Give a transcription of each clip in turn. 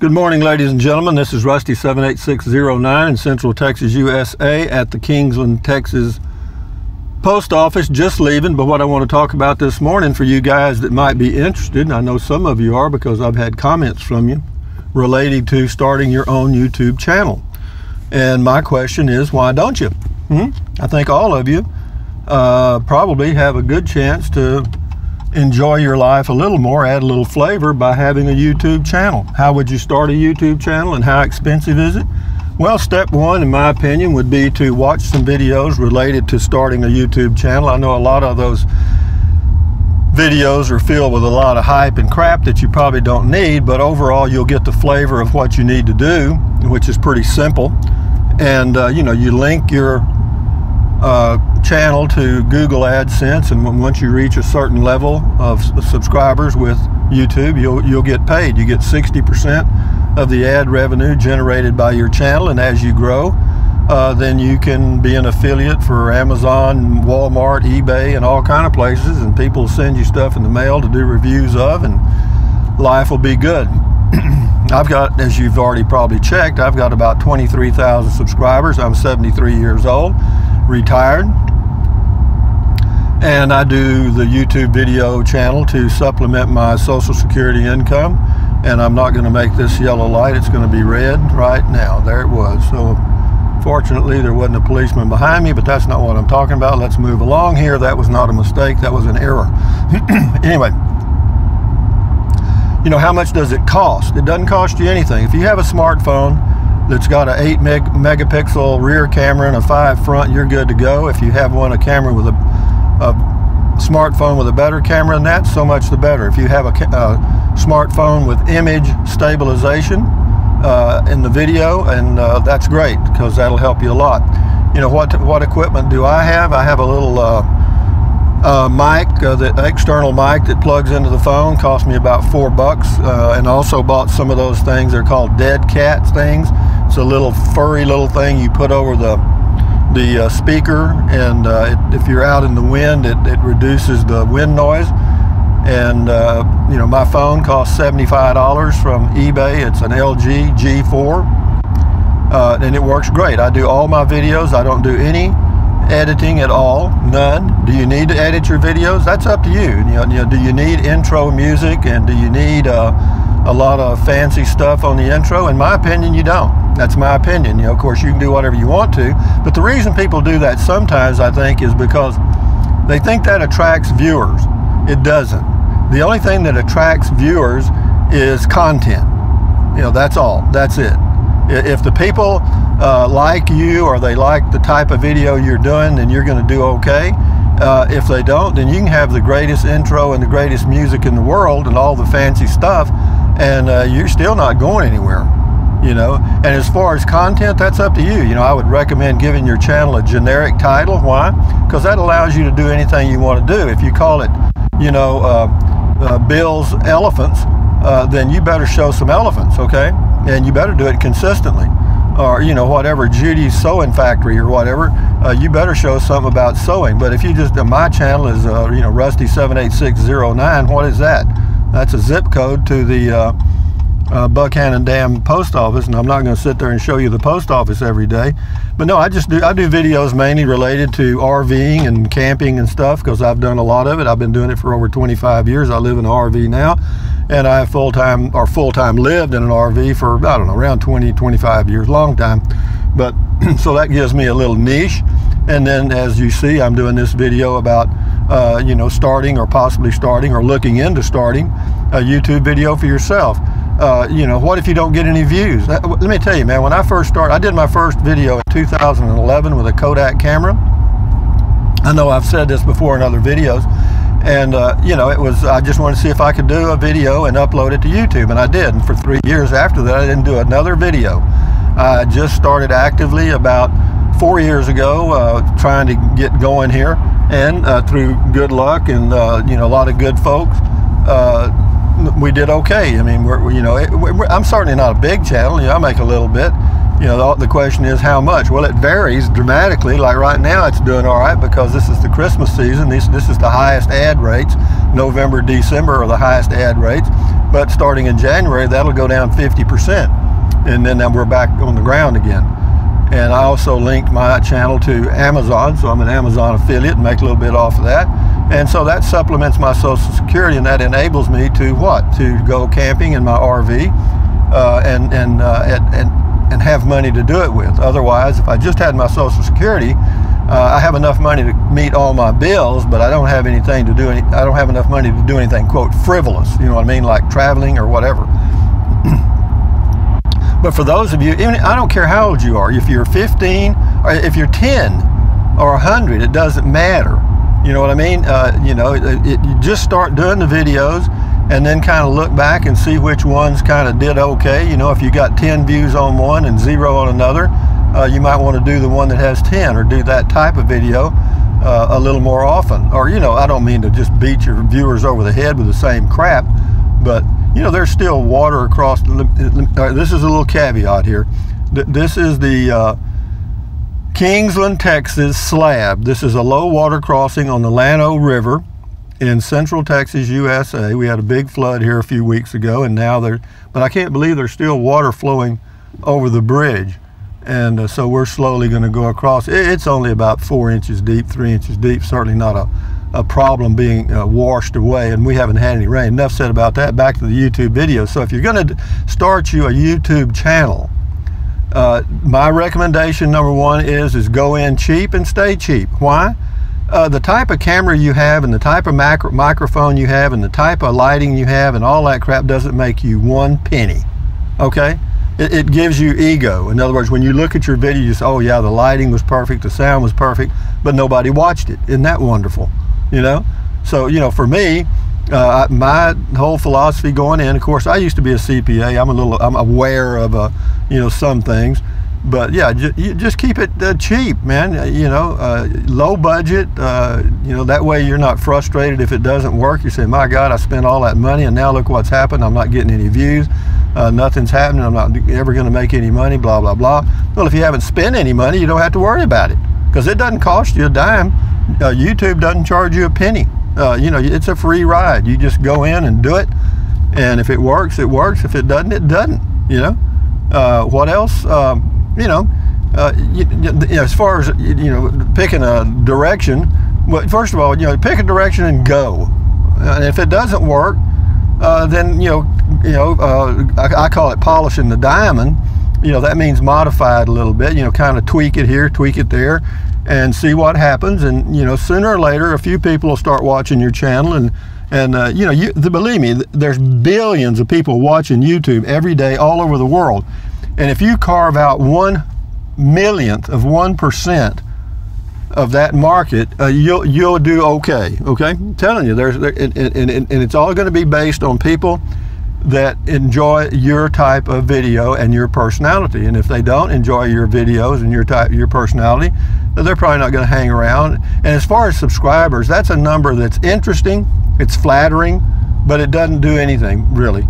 Good morning, ladies and gentlemen. This is Rusty 78609 in Central Texas, USA at the Kingsland, Texas Post Office. Just leaving, but what I want to talk about this morning for you guys that might be interested, and I know some of you are because I've had comments from you relating to starting your own YouTube channel. And my question is, why don't you? I think all of you probably have a good chance to enjoy your life a little more, add a little flavor by having a YouTube channel. How would you start a YouTube channel and how expensive is it? Well, step one, in my opinion, would be to watch some videos related to starting a YouTube channel. I know a lot of those videos are filled with a lot of hype and crap that you probably don't need, but overall you'll get the flavor of what you need to do, which is pretty simple. And you link your channel to Google AdSense, and once you reach a certain level of subscribers with YouTube, you'll get paid. You get 60% of the ad revenue generated by your channel, and as you grow, then you can be an affiliate for Amazon, Walmart, eBay, and all kind of places, and people send you stuff in the mail to do reviews of, and life will be good. I've got, as you've already probably checked, I've got about 23,000 subscribers. I'm 73 years old, retired, and I do the YouTube video channel to supplement my Social Security income. And I'm not going to make this yellow light, it's going to be red right now. There it was. So fortunately there wasn't a policeman behind me, but that's not what I'm talking about. Let's move along here. That was not a mistake, that was an error. Anyway, you know, how much does it cost? It doesn't cost you anything. If you have a smartphone that's got an 8 megapixel rear camera and a 5 front, you're good to go. If you have a camera with a smartphone with a better camera than that, so much the better. If you have a smartphone with image stabilization in the video, and that's great because that'll help you a lot. You know, what equipment do I have? I have a little mic, the external mic that plugs into the phone, cost me about $4, and also bought some of those things. They're called dead cat things. It's a little furry little thing you put over the speaker, and if you're out in the wind, it reduces the wind noise. And you know, my phone costs $75 from eBay. It's an LG G4, and it works great. I do all my videos. I don't do any editing at all, none. Do you need to edit your videos? That's up to you. You know, do you need intro music, and do you need a lot of fancy stuff on the intro? In my opinion, you don't. That's my opinion. You know, of course, you can do whatever you want to, but the reason people do that sometimes, I think, is because they think that attracts viewers. It doesn't. The only thing that attracts viewers is content. You know, that's all. That's it. If the people like you, or they like the type of video you're doing, then you're going to do okay. If they don't, then you can have the greatest intro and the greatest music in the world and all the fancy stuff, and you're still not going anywhere. You know, and as far as content, that's up to you. You know, I would recommend giving your channel a generic title. Why? Because that allows you to do anything you want to do. If you call it, you know, Bill's Elephants, then you better show some elephants, okay? And you better do it consistently. Or, you know, whatever, Judy's Sewing Factory or whatever, you better show something about sewing. But if you just, my channel is, you know, Rusty 78609, what is that? That's a zip code to the Buckhannon Dam Post Office, and I'm not going to sit there and show you the post office every day. But no, I do videos mainly related to RVing and camping and stuff, because I've done a lot of it. I've been doing it for over 25 years. I live in an RV now, and I have full-time lived in an RV for, I don't know, around 20-25 years, long time. But so that gives me a little niche. And then, as you see, I'm doing this video about you know, starting or possibly starting or looking into starting a YouTube video for yourself. You know, what if you don't get any views? Let me tell you, man, when I first started, I did my first video in 2011 with a Kodak camera. I know I've said this before in other videos, and you know, I just wanted to see if I could do a video and upload it to YouTube, and I did. And for 3 years after that, I didn't do another video. I just started actively about 4 years ago, trying to get going here, and through good luck and you know, a lot of good folks, we did okay. I mean, you know, I'm certainly not a big channel. You know, I make a little bit. You know, the question is how much. Well, it varies dramatically. Like right now, it's doing all right because this is the Christmas season. This is the highest ad rates November, December are the highest ad rates, but starting in January, that'll go down 50%. And then we're back on the ground again. And I also linked my channel to Amazon, so I'm an Amazon affiliate and make a little bit off of that. And so that supplements my Social Security, and that enables me to what? To go camping in my RV and have money to do it with. Otherwise, if I just had my Social Security, I have enough money to meet all my bills, but I don't have anything to do. I don't have enough money to do anything, quote, frivolous. You know what I mean, like traveling or whatever. But for those of you, even I don't care how old you are, if you're 15 or if you're 10 or 100, it doesn't matter. You know what I mean? You just start doing the videos and then kind of look back and see which ones kind of did okay. You know, if you got 10 views on one and 0 on another, you might want to do the one that has 10, or do that type of video a little more often. Or, you know, I don't mean to just beat your viewers over the head with the same crap, but you know, there's still water across. This is a little caveat here. This is the Kingsland, Texas slab. This is a low water crossing on the Llano River in Central Texas, USA. We had a big flood here a few weeks ago, and now but I can't believe there's still water flowing over the bridge. And so we're slowly going to go across. It's only about 4 inches deep, 3 inches deep. Certainly not a problem being washed away, and we haven't had any rain. Enough said about that. Back to the YouTube video. So if you're going to start you a YouTube channel, my recommendation number one is go in cheap and stay cheap. Why? The type of camera you have, and the type of microphone you have, and the type of lighting you have, and all that crap doesn't make you one penny. Okay? It gives you ego. In other words, when you look at your video, you say, oh yeah, the lighting was perfect, the sound was perfect, but nobody watched it. Isn't that wonderful? You know? So, you know, for me, my whole philosophy going in, of course, I used to be a CPA. I'm aware of, you know, some things, but yeah, you just keep it cheap, man. You know, low budget. You know, that way you're not frustrated if it doesn't work. You say, my God, I spent all that money and now look what's happened. I'm not getting any views. Nothing's happening. I'm not ever going to make any money, blah, blah, blah. Well, if you haven't spent any money, you don't have to worry about it, because it doesn't cost you a dime. YouTube doesn't charge you a penny. You know, it's a free ride. You just go in and do it, and if it works, it works. If it doesn't, it doesn't. You know, what else? You know, as far as, you know, picking a direction. Well, first of all, you know, pick a direction and go. And if it doesn't work, then I call it polishing the diamond. You know, that means modify it a little bit. You know, kind of tweak it here, tweak it there, and see what happens. And you know, sooner or later, a few people will start watching your channel, and you know, believe me, there's billions of people watching YouTube every day all over the world. And if you carve out 1/1,000,000th of 1% of that market, you'll do okay. Okay, I'm telling you, and it's all going to be based on people that enjoy your type of video and your personality. And if they don't enjoy your videos and your personality, they're probably not going to hang around. And as far as subscribers, that's a number that's interesting, it's flattering, but it doesn't do anything really.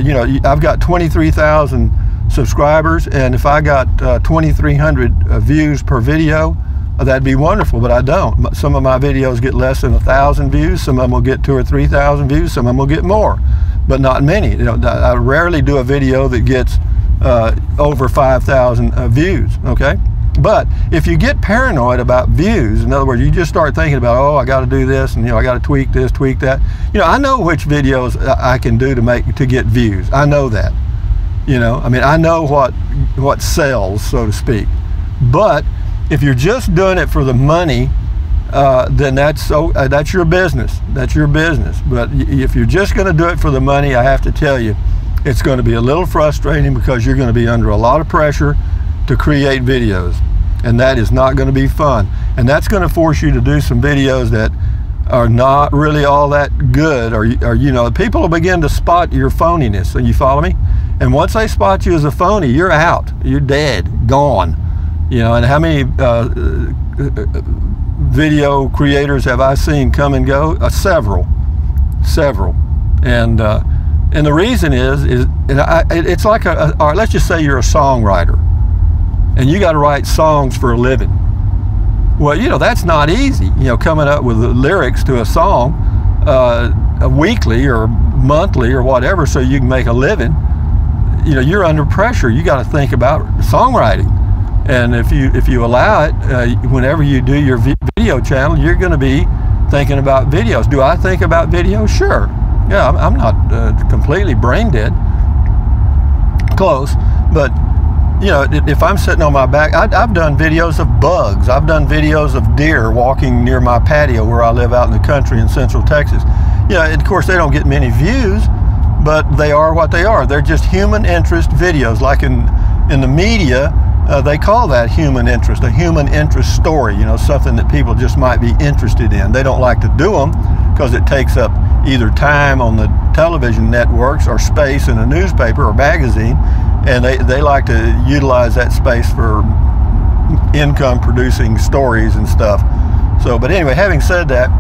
You know, I've got 23,000 subscribers, and if I got 2,300 views per video, that'd be wonderful, but I don't. Some of my videos get less than 1,000 views, some of them will get 2,000 or 3,000 views, some of them will get more, but not many. You know, I rarely do a video that gets over 5,000 views, okay? But if you get paranoid about views, in other words, you just start thinking about, oh, I got to do this, and you know, I got to tweak this, tweak that. You know, I know which videos I can do to get views. I know that. You know, I mean, I know what sells, so to speak. But if you're just doing it for the money, then that's your business. That's your business. But if you're just going to do it for the money, I have to tell you, it's going to be a little frustrating, because you're going to be under a lot of pressure to create videos, and that is not going to be fun. And that's going to force you to do some videos that are not really all that good, or you know, people will begin to spot your phoniness. So you follow me? And once they spot you as a phony, you're out. You're dead, gone. You know, and how many video creators have I seen come and go? Several. And the reason is it's like all right, let's just say you're a songwriter, and you got to write songs for a living. Well, you know, that's not easy. You know, coming up with the lyrics to a song, weekly or monthly or whatever, so you can make a living, you know, you're under pressure. You got to think about songwriting, and if you allow it, whenever you do your video channel, you're going to be thinking about videos. Do I think about videos? Sure. Yeah, I'm not completely brain dead. Close, but you know, if I'm sitting on my back, I've done videos of bugs. I've done videos of deer walking near my patio where I live out in the country in Central Texas. Yeah, of course they don't get many views, but they are what they are. They're just human interest videos. Like in the media, they call that human interest, a human interest story. You know, something that people just might be interested in. They don't like to do them because it takes up either time on the television networks or space in a newspaper or magazine, and they like to utilize that space for income producing stories and stuff. So, but anyway, having said that,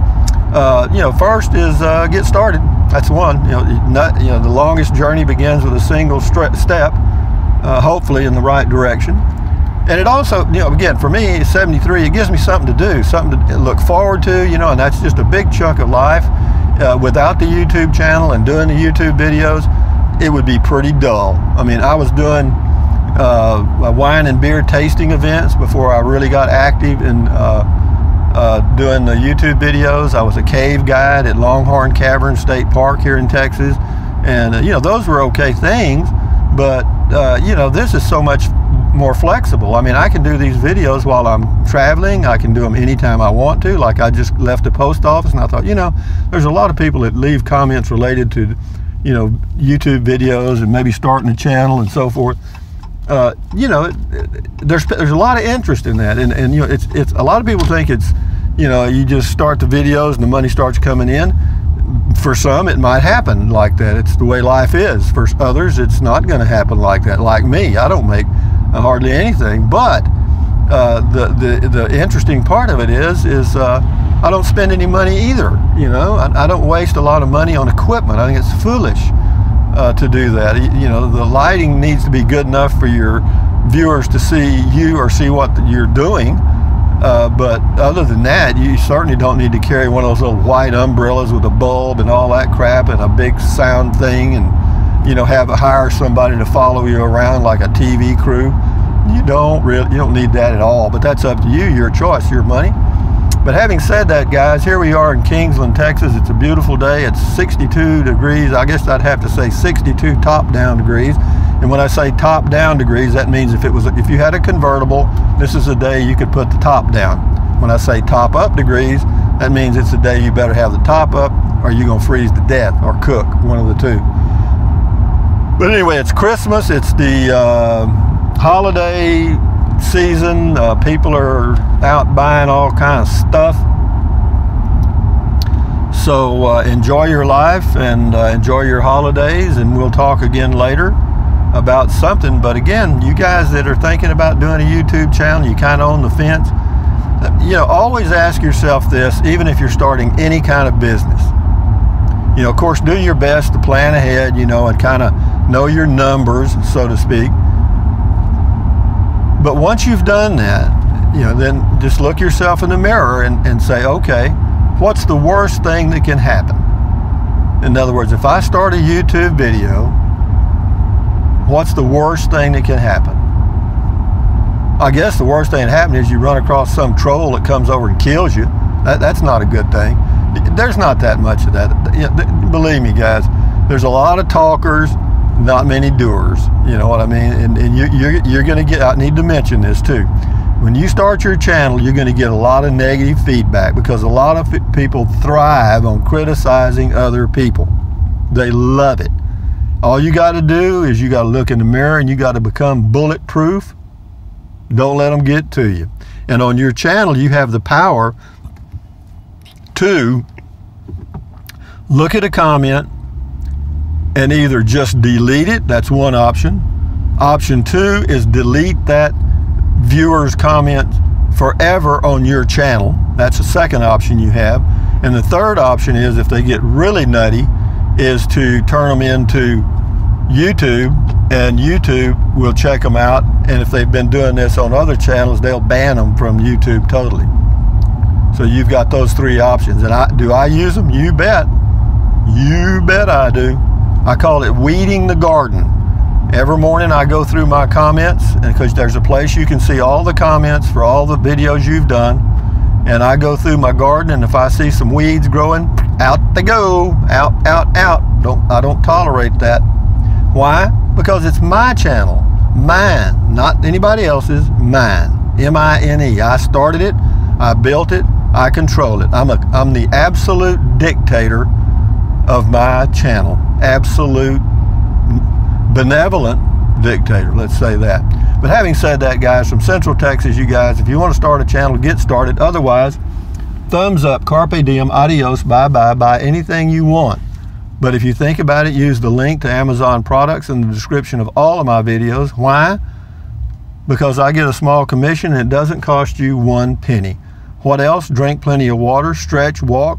you know, first is get started. That's one. You know, the longest journey begins with a single step, hopefully in the right direction. And it also, you know, again, for me, 73, it gives me something to do, something to look forward to, you know, and that's just a big chunk of life. Without the YouTube channel and doing the YouTube videos, it would be pretty dull. I mean, I was doing wine and beer tasting events before I really got active in doing the YouTube videos. I was a cave guide at Longhorn Cavern State Park here in Texas, and you know, those were okay things, but you know, this is so much more flexible. I mean, I can do these videos while I'm traveling. I can do them anytime I want to. Like, I just left the post office and I thought, you know, there's a lot of people that leave comments related to, you know, YouTube videos and maybe starting a channel and so forth. You know, there's a lot of interest in that, and you know, it's a lot of people think it's, you know, you just start the videos and the money starts coming in. For some, it might happen like that. It's the way life is. For others, it's not going to happen like that. Like me, I don't make hardly anything, but the interesting part of it is I don't spend any money either. You know, I don't waste a lot of money on equipment. I think it's foolish to do that. You know, the lighting needs to be good enough for your viewers to see you or see what you're doing. But other than that, you certainly don't need to carry one of those little white umbrellas with a bulb and all that crap and a big sound thing, and you know, hire somebody to follow you around like a TV crew. You don't need that at all. But that's up to you, your choice, your money. But having said that, guys, here we are in Kingsland, Texas. It's a beautiful day. It's 62 degrees. I guess I'd have to say 62 top down degrees. And when I say top down degrees, that means if you had a convertible, this is a day you could put the top down. When I say top up degrees, that means it's a day you better have the top up or you're gonna freeze to death or cook, one of the two. But anyway, it's Christmas. It's the holiday season. People are out buying all kinds of stuff. So enjoy your life and enjoy your holidays, and we'll talk again later about something. But again, you guys that are thinking about doing a YouTube channel, you kind of on the fence, you know, always ask yourself this, even if you're starting any kind of business. You know, of course, do your best to plan ahead, you know, and kind of know your numbers, so to speak. But once you've done that, you know, then just look yourself in the mirror and say, okay, what's the worst thing that can happen? In other words, if I start a YouTube video, what's the worst thing that can happen? I guess the worst thing that happens is you run across some troll that comes over and kills you. That's not a good thing. There's not that much of that. Believe me, guys, there's a lot of talkers, not many doers. You know what I mean? And you're going to get, I need to mention this too. When you start your channel, you're going to get a lot of negative feedback because a lot of people thrive on criticizing other people. They love it. All you got to do is you got to look in the mirror and you got to become bulletproof. Don't let them get to you. And on your channel, you have the power to look at a comment and either just delete it. That's one option. Option two is delete that viewer's comment forever on your channel. That's the second option you have. And the third option is, if they get really nutty, is to turn them into YouTube, and YouTube will check them out, and if they've been doing this on other channels, they'll ban them from YouTube totally. So you've got those 3 options. And do I use them? You bet. You bet I do. I call it weeding the garden. Every morning I go through my comments, and because there's a place you can see all the comments for all the videos you've done, and I go through my garden, and if I see some weeds growing, out they go. Out, out, out. I don't tolerate that. Why? Because it's my channel. Mine. Not anybody else's. Mine. M-I-N-E. I started it. I built it. I control it. I'm the absolute dictator of my channel. Absolute benevolent dictator, let's say that. But having said that, guys, from Central Texas, you guys, if you want to start a channel, get started. Otherwise, thumbs up, carpe diem, adios, bye-bye, buy anything you want. But if you think about it, use the link to Amazon products in the description of all of my videos. Why? Because I get a small commission and it doesn't cost you 1 penny. What else? Drink plenty of water, stretch, walk.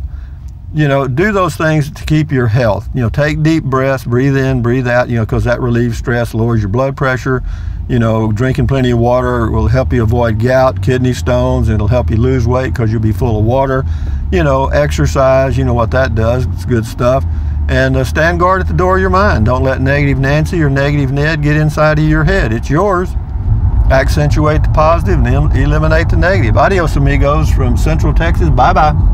You know, do those things to keep your health. You know, take deep breaths, breathe in, breathe out, you know, because that relieves stress, lowers your blood pressure. You know, drinking plenty of water will help you avoid gout, kidney stones, and it'll help you lose weight because you'll be full of water. You know, exercise, you know what that does. It's good stuff. And stand guard at the door of your mind. Don't let negative Nancy or negative Ned get inside of your head. It's yours. Accentuate the positive and eliminate the negative. Adios, amigos, from Central Texas. Bye-bye.